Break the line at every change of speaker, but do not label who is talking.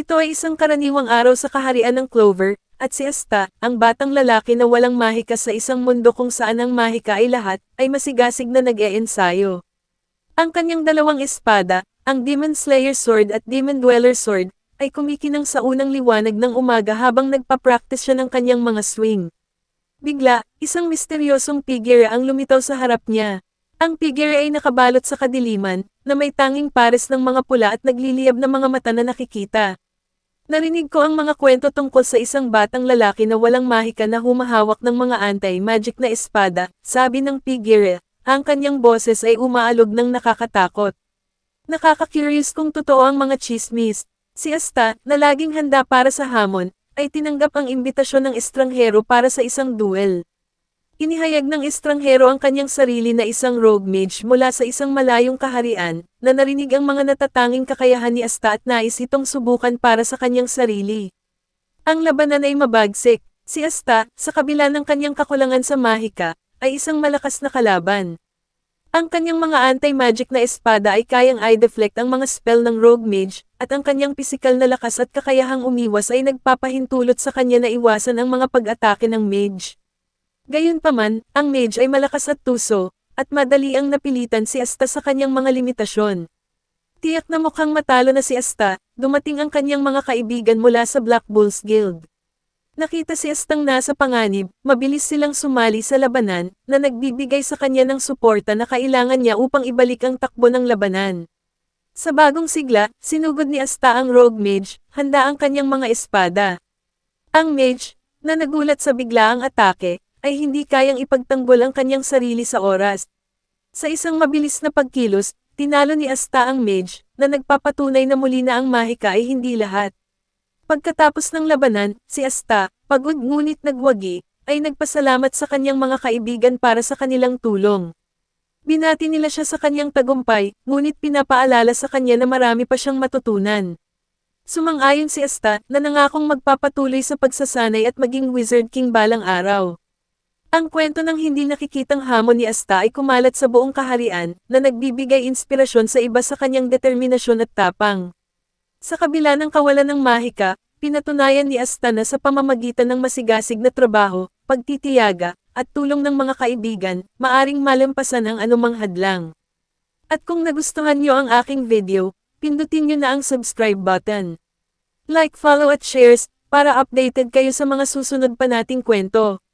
Ito ay isang karaniwang araw sa kaharian ng Clover, at si Asta, ang batang lalaki na walang mahika sa isang mundo kung saan ang mahika ay lahat, ay masigasig na nag-e-ensayo. Ang kanyang dalawang espada, ang Demon Slayer Sword at Demon Dweller Sword, ay kumikinang sa unang liwanag ng umaga habang nagpa-practice siya ng kanyang mga swing. Bigla, isang misteryosong figure ang lumitaw sa harap niya. Ang figure ay nakabalot sa kadiliman, na may tanging pares ng mga pula at nagliliyab na mga mata na nakikita. Narinig ko ang mga kwento tungkol sa isang batang lalaki na walang mahika na humahawak ng mga anti-magic na espada, sabi ng figure. Ang kanyang boses ay umaalog ng nakakatakot. Nakaka-curious kung totoo ang mga chismis. Si Asta, na laging handa para sa hamon, ay tinanggap ang imbitasyon ng estranghero para sa isang duel. Inihayag ng estranghero ang kanyang sarili na isang rogue mage mula sa isang malayong kaharian, na narinig ang mga natatanging kakayahan ni Asta at nais itong subukan para sa kanyang sarili. Ang labanan ay mabagsik. Si Asta, sa kabila ng kanyang kakulangan sa mahika, ay isang malakas na kalaban. Ang kanyang mga anti-magic na espada ay kayang i-deflect ang mga spell ng rogue mage, at ang kanyang pisikal na lakas at kakayahang umiwas ay nagpapahintulot sa kanya na iwasan ang mga pag-atake ng mage. Gayunpaman, ang mage ay malakas at tuso, at madali ang napilitan si Asta sa kanyang mga limitasyon. Tiyak na mukhang matalo na si Asta, dumating ang kanyang mga kaibigan mula sa Black Bulls Guild. Nakita si Astang nasa panganib, mabilis silang sumali sa labanan, na nagbibigay sa kanya ng suporta na kailangan niya upang ibalik ang takbo ng labanan. Sa bagong sigla, sinugod ni Asta ang rogue mage, handa ang kanyang mga espada. Ang mage, na nagulat sa biglaang atake, ay hindi kayang ipagtanggol ang kanyang sarili sa oras. Sa isang mabilis na pagkilos, tinalo ni Asta ang mage, na nagpapatunay na muli na ang mahika ay hindi lahat. Pagkatapos ng labanan, si Asta, pagod ngunit nagwagi, ay nagpasalamat sa kanyang mga kaibigan para sa kanilang tulong. Binati nila siya sa kanyang tagumpay, ngunit pinapaalala sa kanya na marami pa siyang matutunan. Sumang-ayon si Asta, na nangakong magpapatuloy sa pagsasanay at maging Wizard King balang araw. Ang kwento ng hindi nakikitang hamon ni Asta ay kumalat sa buong kaharian, na nagbibigay inspirasyon sa iba sa kanyang determinasyon at tapang. Sa kabila ng kawalan ng mahika, pinatunayan ni Asta na sa pamamagitan ng masigasig na trabaho, pagtitiyaga, at tulong ng mga kaibigan, maaring malampasan ang anumang hadlang. At kung nagustuhan niyo ang aking video, pindutin niyo na ang subscribe button. Like, follow at shares, para updated kayo sa mga susunod pa nating kwento.